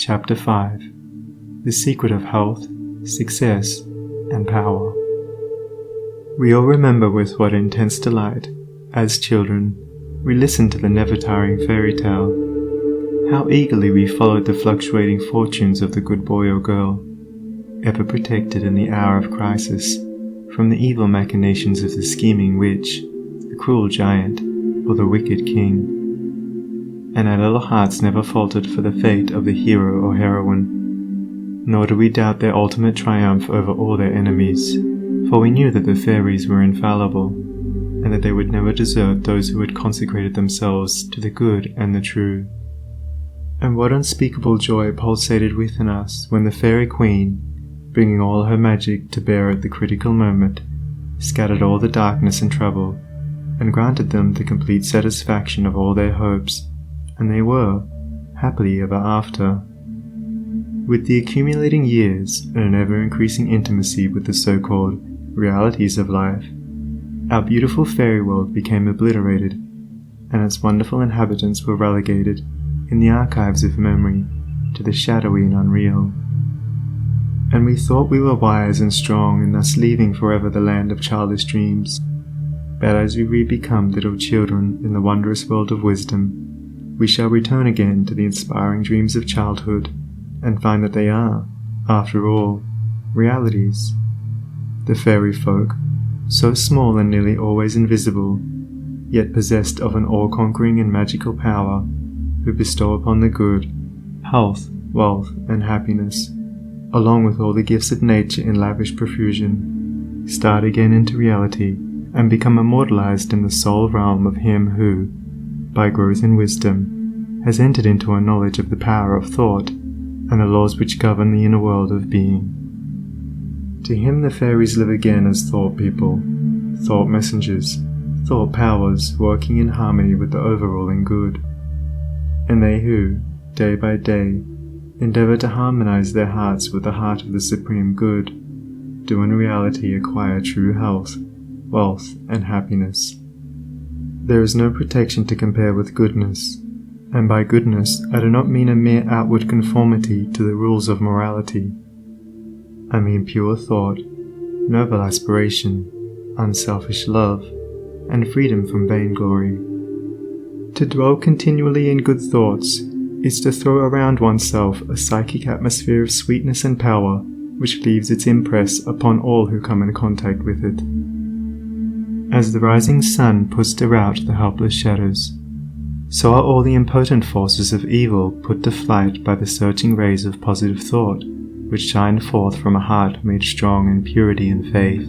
Chapter 5 The Secret of Health, Success, and Power. We all remember with what intense delight, as children, we listened to the never-tiring fairy tale. How eagerly we followed the fluctuating fortunes of the good boy or girl, ever protected in the hour of crisis from the evil machinations of the scheming witch, the cruel giant, or the wicked king. And our little hearts never faltered for the fate of the hero or heroine, nor do we doubt their ultimate triumph over all their enemies, for we knew that the fairies were infallible, and that they would never desert those who had consecrated themselves to the good and the true. And what unspeakable joy pulsated within us when the fairy queen, bringing all her magic to bear at the critical moment, scattered all the darkness and trouble, and granted them the complete satisfaction of all their hopes, and they were happily ever after. With the accumulating years and an ever-increasing intimacy with the so-called realities of life, our beautiful fairy world became obliterated, and its wonderful inhabitants were relegated, in the archives of memory, to the shadowy and unreal. And we thought we were wise and strong in thus leaving forever the land of childish dreams. But as we re-become little children in the wondrous world of wisdom, we shall return again to the inspiring dreams of childhood, and find that they are, after all, realities. The fairy folk, so small and nearly always invisible, yet possessed of an all-conquering and magical power, who bestow upon the good health, wealth, and happiness, along with all the gifts of nature in lavish profusion, start again into reality and become immortalized in the soul realm of him who, by growth in wisdom, has entered into a knowledge of the power of thought and the laws which govern the inner world of being. To him the fairies live again as thought people, thought messengers, thought powers working in harmony with the overruling good. And they who, day by day, endeavor to harmonize their hearts with the heart of the supreme good, do in reality acquire true health, wealth, and happiness. There is no protection to compare with goodness, and by goodness I do not mean a mere outward conformity to the rules of morality. I mean pure thought, noble aspiration, unselfish love, and freedom from vainglory. To dwell continually in good thoughts is to throw around oneself a psychic atmosphere of sweetness and power which leaves its impress upon all who come in contact with it. As the rising sun puts to rout the helpless shadows, so are all the impotent forces of evil put to flight by the searching rays of positive thought, which shine forth from a heart made strong in purity and faith.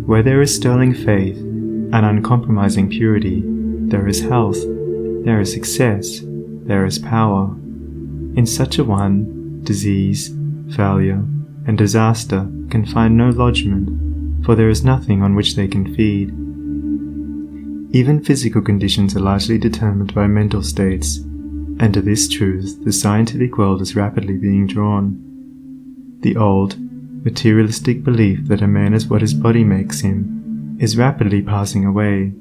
Where there is sterling faith and uncompromising purity, there is health, there is success, there is power. In such a one, disease, failure, and disaster can find no lodgment, for there is nothing on which they can feed. Even physical conditions are largely determined by mental states, and to this truth the scientific world is rapidly being drawn. The old, materialistic belief that a man is what his body makes him is rapidly passing away,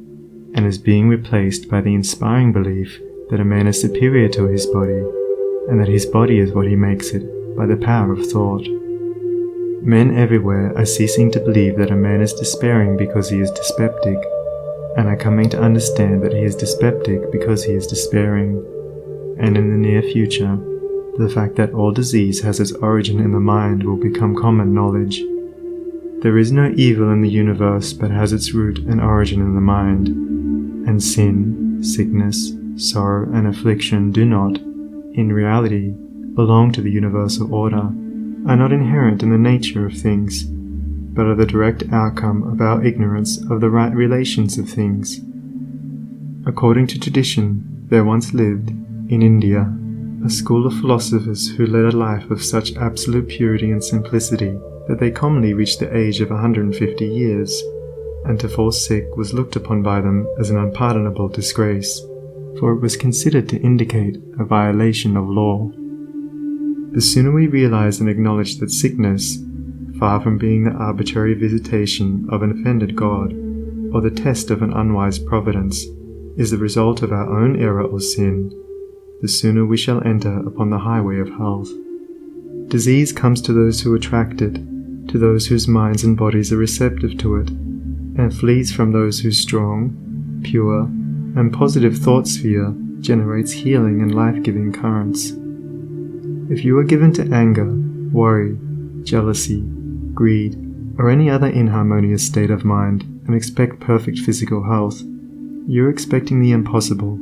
and is being replaced by the inspiring belief that a man is superior to his body, and that his body is what he makes it by the power of thought. Men everywhere are ceasing to believe that a man is despairing because he is dyspeptic, and are coming to understand that he is dyspeptic because he is despairing. And in the near future, the fact that all disease has its origin in the mind will become common knowledge. There is no evil in the universe but has its root and origin in the mind, and sin, sickness, sorrow, and affliction do not, in reality, belong to the universal order, are not inherent in the nature of things, but are the direct outcome of our ignorance of the right relations of things. According to tradition, there once lived, in India, a school of philosophers who led a life of such absolute purity and simplicity that they commonly reached the age of 150 years, and to fall sick was looked upon by them as an unpardonable disgrace, for it was considered to indicate a violation of law. The sooner we realize and acknowledge that sickness, far from being the arbitrary visitation of an offended God, or the test of an unwise providence, is the result of our own error or sin, the sooner we shall enter upon the highway of health. Disease comes to those who attract it, to those whose minds and bodies are receptive to it, and flees from those whose strong, pure, and positive thought sphere generates healing and life-giving currents. If you are given to anger, worry, jealousy, greed, or any other inharmonious state of mind and expect perfect physical health, you are expecting the impossible,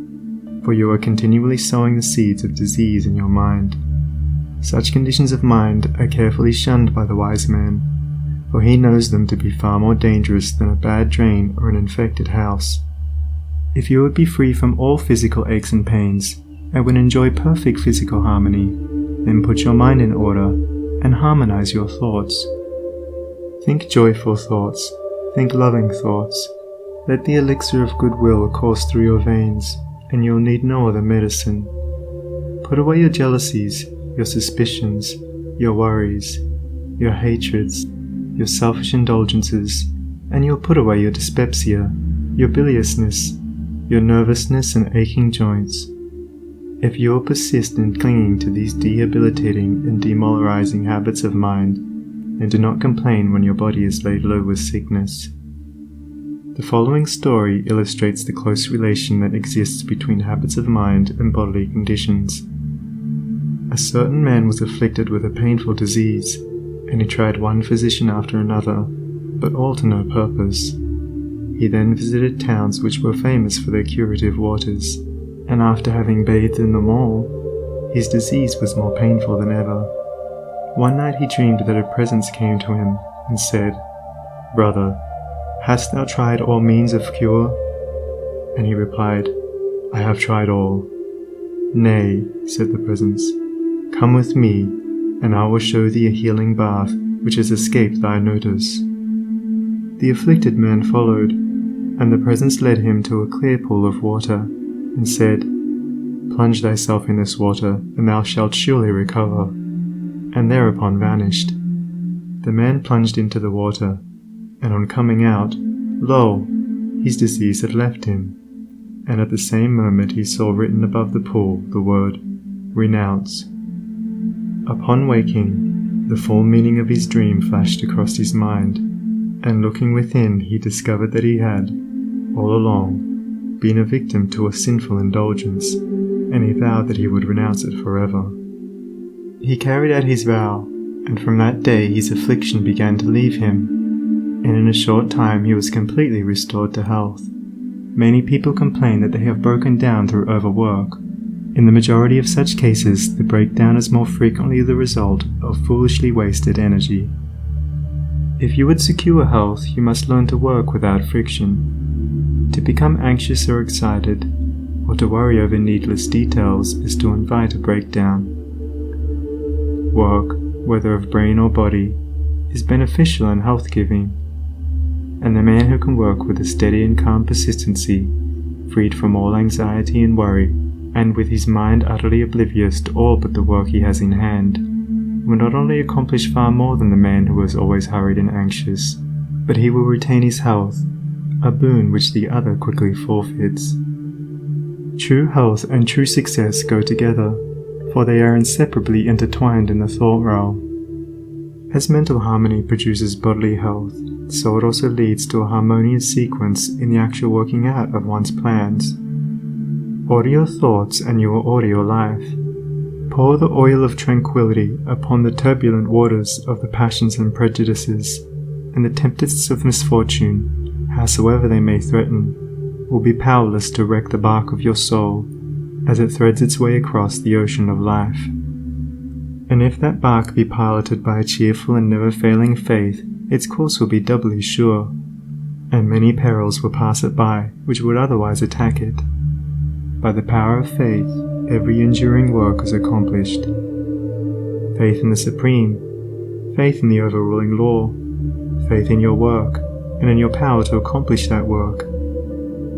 for you are continually sowing the seeds of disease in your mind. Such conditions of mind are carefully shunned by the wise man, for he knows them to be far more dangerous than a bad drain or an infected house. If you would be free from all physical aches and pains, and would enjoy perfect physical harmony, then put your mind in order and harmonize your thoughts. Think joyful thoughts, think loving thoughts. Let the elixir of goodwill course through your veins, and you'll need no other medicine. Put away your jealousies, your suspicions, your worries, your hatreds, your selfish indulgences, and you'll put away your dyspepsia, your biliousness, your nervousness and aching joints. If you will persist in clinging to these debilitating and demoralizing habits of mind, and do not complain when your body is laid low with sickness. The following story illustrates the close relation that exists between habits of mind and bodily conditions. A certain man was afflicted with a painful disease, and he tried one physician after another, but all to no purpose. He then visited towns which were famous for their curative waters, and after having bathed in them all, his disease was more painful than ever. One night he dreamed that a presence came to him and said, "Brother, hast thou tried all means of cure?" And he replied, "I have tried all." "Nay," said the presence, "come with me, and I will show thee a healing bath which has escaped thy notice." The afflicted man followed, and the presence led him to a clear pool of water, and said, "Plunge thyself in this water, and thou shalt surely recover," and thereupon vanished. The man plunged into the water, and on coming out, lo! His disease had left him, and at the same moment he saw written above the pool the word, "Renounce." Upon waking, the full meaning of his dream flashed across his mind, and looking within he discovered that he had, all along, been a victim to a sinful indulgence, and he vowed that he would renounce it forever. He carried out his vow, and from that day his affliction began to leave him, and in a short time he was completely restored to health. Many people complain that they have broken down through overwork. In the majority of such cases, the breakdown is more frequently the result of foolishly wasted energy. If you would secure health, you must learn to work without friction. To become anxious or excited, or to worry over needless details, is to invite a breakdown. Work, whether of brain or body, is beneficial and health-giving, and the man who can work with a steady and calm persistency, freed from all anxiety and worry, and with his mind utterly oblivious to all but the work he has in hand, will not only accomplish far more than the man who is always hurried and anxious, but he will retain his health, a boon which the other quickly forfeits. True health and true success go together, for they are inseparably intertwined in the thought realm. As mental harmony produces bodily health, so it also leads to a harmonious sequence in the actual working out of one's plans. Order your thoughts and you will order your life. Pour the oil of tranquility upon the turbulent waters of the passions and prejudices, and the tempests of misfortune, howsoever they may threaten, will be powerless to wreck the bark of your soul as it threads its way across the ocean of life. And if that bark be piloted by a cheerful and never-failing faith, its course will be doubly sure, and many perils will pass it by which would otherwise attack it. By the power of faith, every enduring work is accomplished. Faith in the Supreme, faith in the overruling law, faith in your work, and in your power to accomplish that work.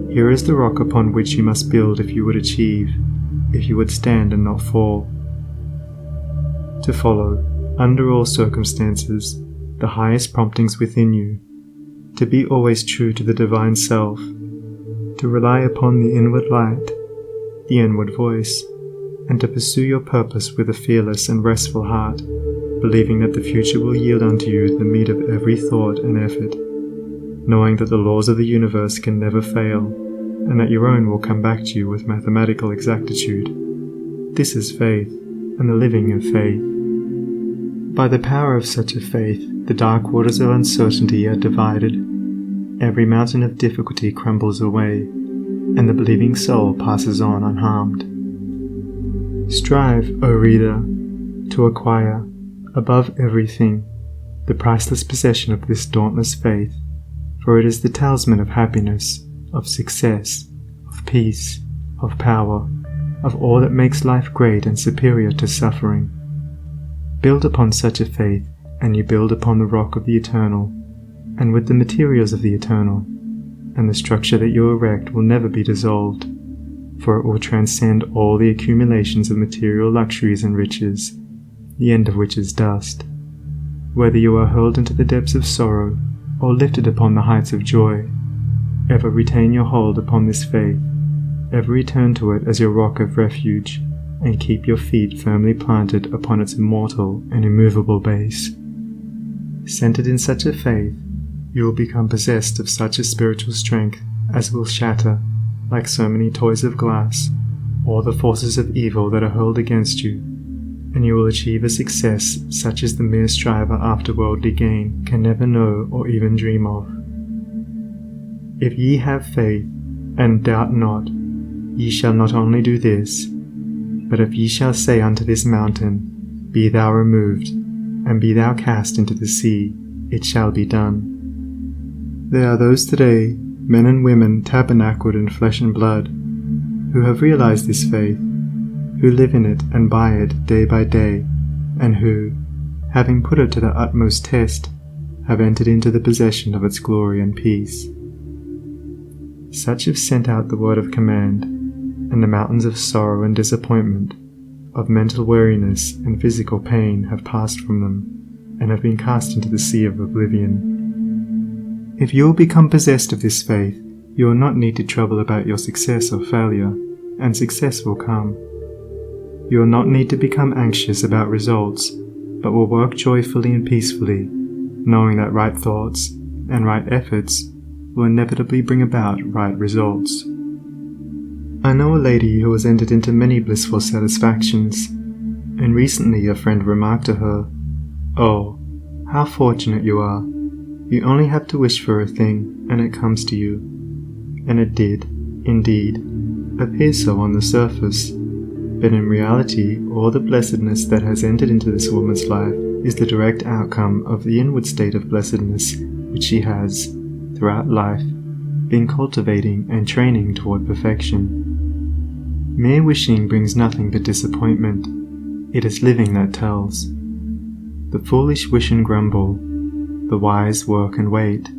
Here is the rock upon which you must build if you would achieve, if you would stand and not fall. To follow, under all circumstances, the highest promptings within you, to be always true to the divine self, to rely upon the inward light, the inward voice, and to pursue your purpose with a fearless and restful heart, believing that the future will yield unto you the meed of every thought and effort, knowing that the laws of the universe can never fail, and that your own will come back to you with mathematical exactitude. This is faith, and the living of faith. By the power of such a faith, the dark waters of uncertainty are divided, every mountain of difficulty crumbles away, and the believing soul passes on unharmed. Strive, O reader, to acquire, above everything, the priceless possession of this dauntless faith, for it is the talisman of happiness, of success, of peace, of power, of all that makes life great and superior to suffering. Build upon such a faith, and you build upon the rock of the eternal, and with the materials of the eternal, and the structure that you erect will never be dissolved, for it will transcend all the accumulations of material luxuries and riches, the end of which is dust. Whether you are hurled into the depths of sorrow, or lifted upon the heights of joy, ever retain your hold upon this faith, ever return to it as your rock of refuge, and keep your feet firmly planted upon its immortal and immovable base. Centered in such a faith, you will become possessed of such a spiritual strength as will shatter, like so many toys of glass, all the forces of evil that are hurled against you, and you will achieve a success such as the mere striver after worldly gain can never know or even dream of. If ye have faith, and doubt not, ye shall not only do this, but if ye shall say unto this mountain, Be thou removed, and be thou cast into the sea, it shall be done. There are those today, men and women tabernacled in flesh and blood, who have realized this faith, who live in it and by it day by day, and who, having put it to the utmost test, have entered into the possession of its glory and peace. Such have sent out the word of command, and the mountains of sorrow and disappointment, of mental weariness and physical pain have passed from them, and have been cast into the sea of oblivion. If you will become possessed of this faith, you will not need to trouble about your success or failure, and success will come. You will not need to become anxious about results, but will work joyfully and peacefully, knowing that right thoughts and right efforts will inevitably bring about right results. I know a lady who has entered into many blissful satisfactions, and recently a friend remarked to her, "Oh, how fortunate you are. You only have to wish for a thing, and it comes to you." And it did, indeed, appear so on the surface, but in reality all the blessedness that has entered into this woman's life is the direct outcome of the inward state of blessedness which she has, throughout life, been cultivating and training toward perfection. Mere wishing brings nothing but disappointment. It is living that tells. The foolish wish and grumble, the wise work and wait.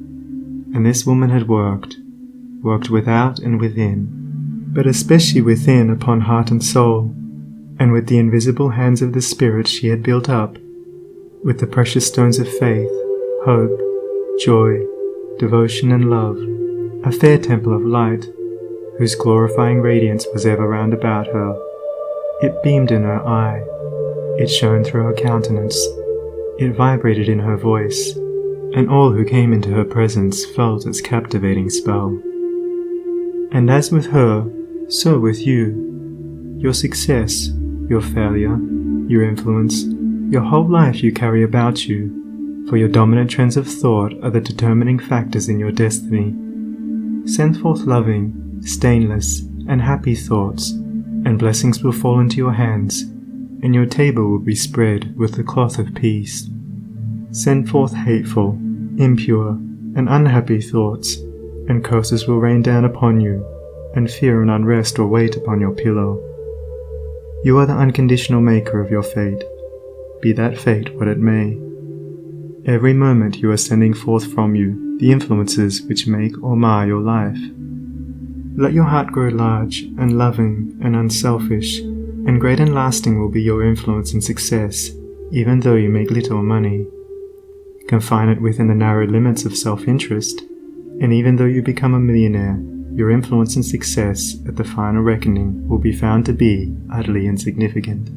And this woman had worked without and within, but especially within upon heart and soul, and with the invisible hands of the Spirit she had built up, with the precious stones of faith, hope, joy, devotion and love, a fair temple of light, whose glorifying radiance was ever round about her. It beamed in her eye, it shone through her countenance, it vibrated in her voice, and all who came into her presence felt its captivating spell. And as with her, so with you. Your success, your failure, your influence, your whole life you carry about you, for your dominant trends of thought are the determining factors in your destiny. Send forth loving, stainless, and happy thoughts, and blessings will fall into your hands, and your table will be spread with the cloth of peace. Send forth hateful, impure, and unhappy thoughts, and curses will rain down upon you, and fear and unrest will wait upon your pillow. You are the unconditional maker of your fate, be that fate what it may. Every moment you are sending forth from you the influences which make or mar your life. Let your heart grow large and loving and unselfish, and great and lasting will be your influence and success, even though you make little money. Confine it within the narrow limits of self-interest, and even though you become a millionaire, your influence and success at the final reckoning will be found to be utterly insignificant.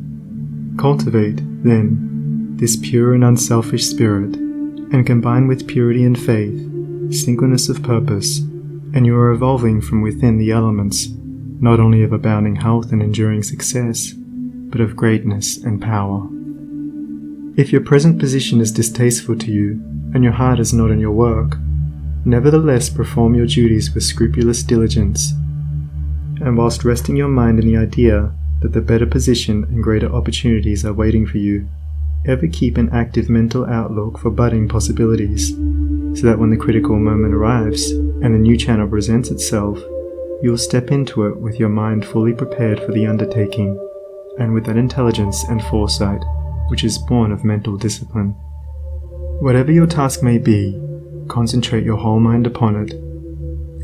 Cultivate, then, this pure and unselfish spirit, and combine with purity and faith, singleness of purpose, and you are evolving from within the elements, not only of abounding health and enduring success, but of greatness and power. If your present position is distasteful to you, and your heart is not in your work, nevertheless perform your duties with scrupulous diligence, and whilst resting your mind in the idea that the better position and greater opportunities are waiting for you, ever keep an active mental outlook for budding possibilities, so that when the critical moment arrives and the new channel presents itself, you will step into it with your mind fully prepared for the undertaking, and with that intelligence and foresight which is born of mental discipline. Whatever your task may be, concentrate your whole mind upon it.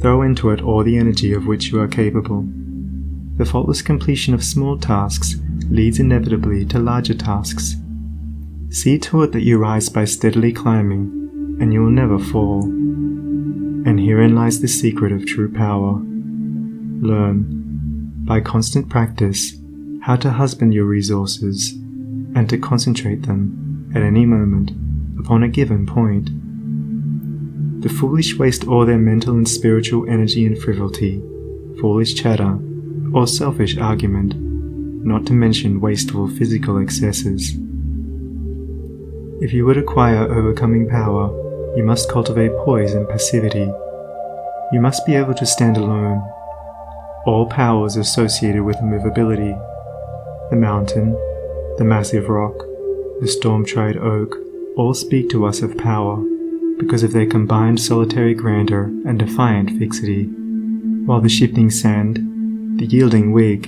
Throw into it all the energy of which you are capable. The faultless completion of small tasks leads inevitably to larger tasks. See to it that you rise by steadily climbing, and you will never fall. And herein lies the secret of true power. Learn, by constant practice, how to husband your resources, and to concentrate them, at any moment, upon a given point. The foolish waste all their mental and spiritual energy in frivolity, foolish chatter, or selfish argument, not to mention wasteful physical excesses. If you would acquire overcoming power, you must cultivate poise and passivity. You must be able to stand alone. All power is associated with immovability. The mountain, the massive rock, the storm-tried oak, all speak to us of power, because of their combined solitary grandeur and defiant fixity, while the shifting sand, the yielding twig,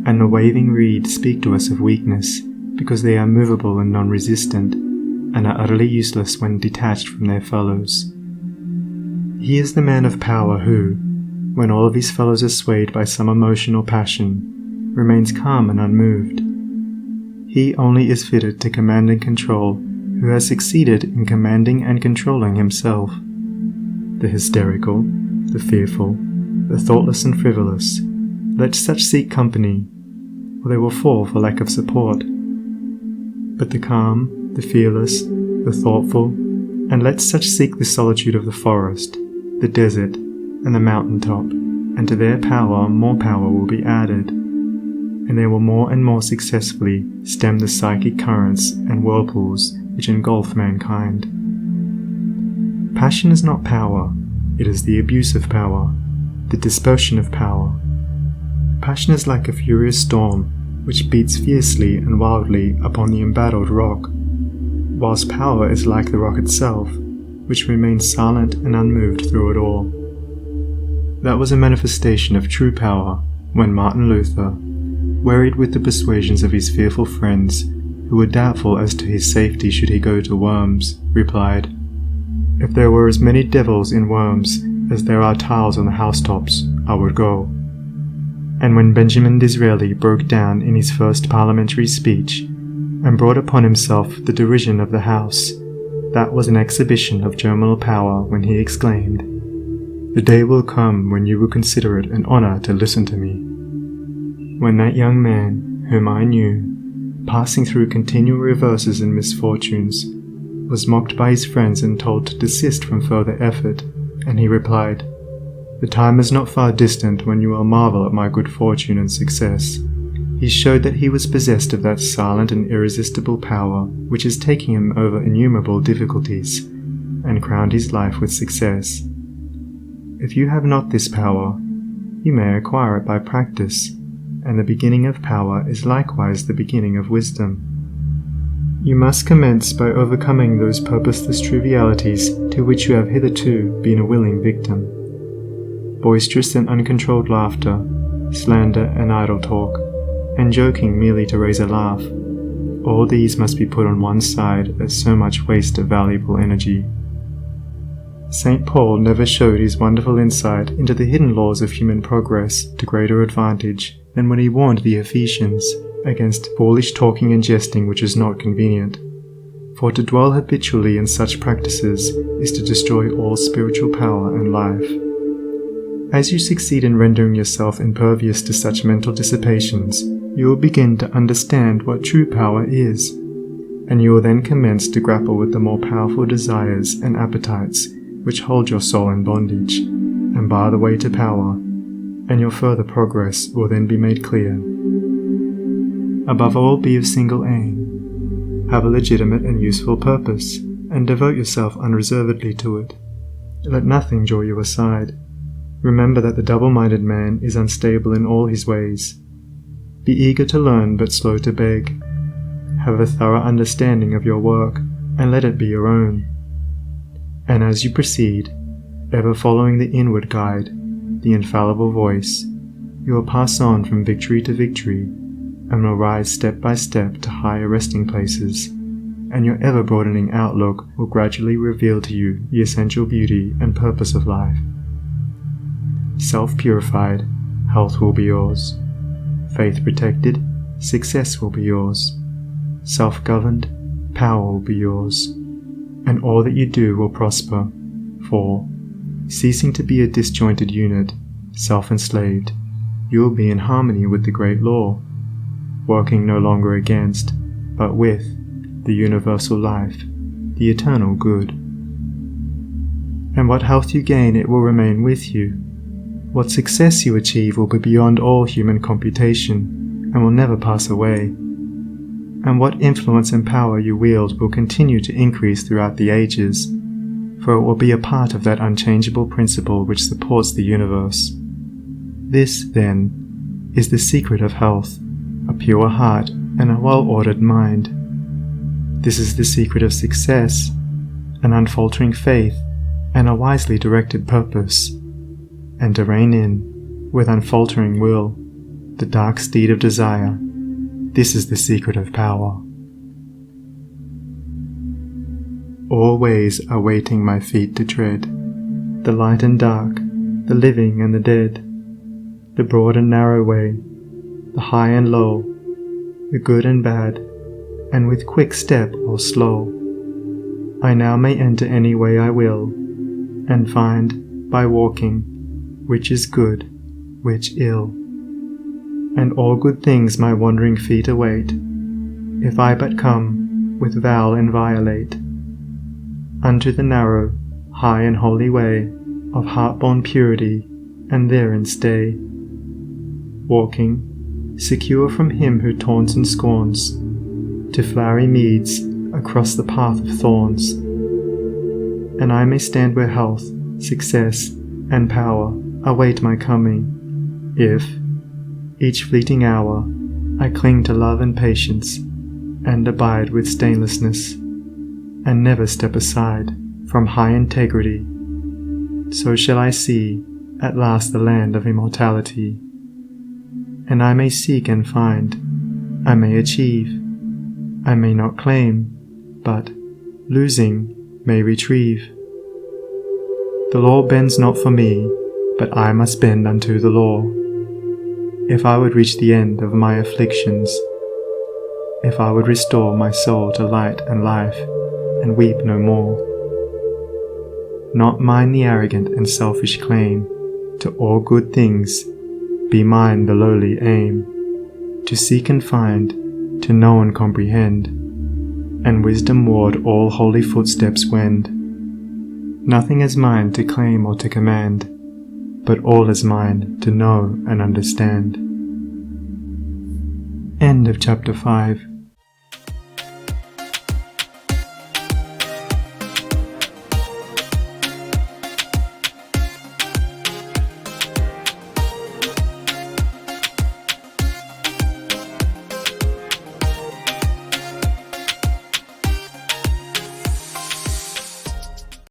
and the waving reed speak to us of weakness, because they are movable and non-resistant, and are utterly useless when detached from their fellows. He is the man of power who, when all of his fellows are swayed by some emotion or passion, remains calm and unmoved. He only is fitted to command and control who has succeeded in commanding and controlling himself. The hysterical, the fearful, the thoughtless and frivolous, let such seek company, or they will fall for lack of support. But the calm, the fearless, the thoughtful, and let such seek the solitude of the forest, the desert, and the mountain top, and to their power more power will be added, and they will more and more successfully stem the psychic currents and whirlpools which engulf mankind. Passion is not power, it is the abuse of power, the dispersion of power. Passion is like a furious storm which beats fiercely and wildly upon the embattled rock, whilst power is like the rock itself, which remains silent and unmoved through it all. That was a manifestation of true power when Martin Luther, wearied with the persuasions of his fearful friends, who were doubtful as to his safety should he go to Worms, replied, "If there were as many devils in Worms as there are tiles on the housetops, I would go." And when Benjamin Disraeli broke down in his first parliamentary speech, and brought upon himself the derision of the House, that was an exhibition of germinal power when he exclaimed, "The day will come when you will consider it an honour to listen to me." When that young man, whom I knew, passing through continual reverses and misfortunes, was mocked by his friends and told to desist from further effort, and he replied, "The time is not far distant when you will marvel at my good fortune and success," he showed that he was possessed of that silent and irresistible power which is taking him over innumerable difficulties, and crowned his life with success. If you have not this power, you may acquire it by practice, and the beginning of power is likewise the beginning of wisdom. You must commence by overcoming those purposeless trivialities to which you have hitherto been a willing victim. Boisterous and uncontrolled laughter, slander and idle talk, and joking merely to raise a laugh, all these must be put on one side as so much waste of valuable energy. St. Paul never showed his wonderful insight into the hidden laws of human progress to greater advantage than when he warned the Ephesians against foolish talking and jesting which is not convenient. For to dwell habitually in such practices is to destroy all spiritual power and life. As you succeed in rendering yourself impervious to such mental dissipations, you will begin to understand what true power is, and you will then commence to grapple with the more powerful desires and appetites which hold your soul in bondage and bar the way to power, and your further progress will then be made clear. Above all, be of single aim. Have a legitimate and useful purpose, and devote yourself unreservedly to it. Let nothing draw you aside. Remember that the double-minded man is unstable in all his ways. Be eager to learn but slow to beg. Have a thorough understanding of your work, and let it be your own. And as you proceed, ever following the inward guide, the infallible voice, you will pass on from victory to victory, and will rise step by step to higher resting places, and your ever-broadening outlook will gradually reveal to you the essential beauty and purpose of life. Self-purified, health will be yours. Faith protected, success will be yours. Self-governed, power will be yours. And all that you do will prosper, for, ceasing to be a disjointed unit, self-enslaved, you will be in harmony with the great law, working no longer against, but with, the universal life, the eternal good. And what health you gain, it will remain with you. What success you achieve will be beyond all human computation, and will never pass away. And what influence and power you wield will continue to increase throughout the ages, for it will be a part of that unchangeable principle which supports the universe. This, then, is the secret of health, a pure heart and a well-ordered mind. This is the secret of success, an unfaltering faith and a wisely directed purpose, and to rein in, with unfaltering will, the dark steed of desire. This is the secret of power. All ways are waiting my feet to tread, the light and dark, the living and the dead, the broad and narrow way, the high and low, the good and bad, and with quick step or slow, I now may enter any way I will, and find, by walking, which is good, which ill. And all good things my wandering feet await, if I but come, with vow inviolate, unto the narrow, high and holy way of heart-born purity, and therein stay, walking, secure from him who taunts and scorns, to flowery meads across the path of thorns. And I may stand where health, success, and power await my coming, if, each fleeting hour, I cling to love and patience, and abide with stainlessness, and never step aside from high integrity. So shall I see at last the land of immortality. And I may seek and find, I may achieve, I may not claim, but, losing, may retrieve. The law bends not for me, but I must bend unto the law, if I would reach the end of my afflictions, if I would restore my soul to light and life, and weep no more. Not mine the arrogant and selfish claim to all good things, be mine the lowly aim, to seek and find, to know and comprehend, and wisdom-ward all holy footsteps wend. Nothing is mine to claim or to command, but all is mine to know and understand. End of chapter 5.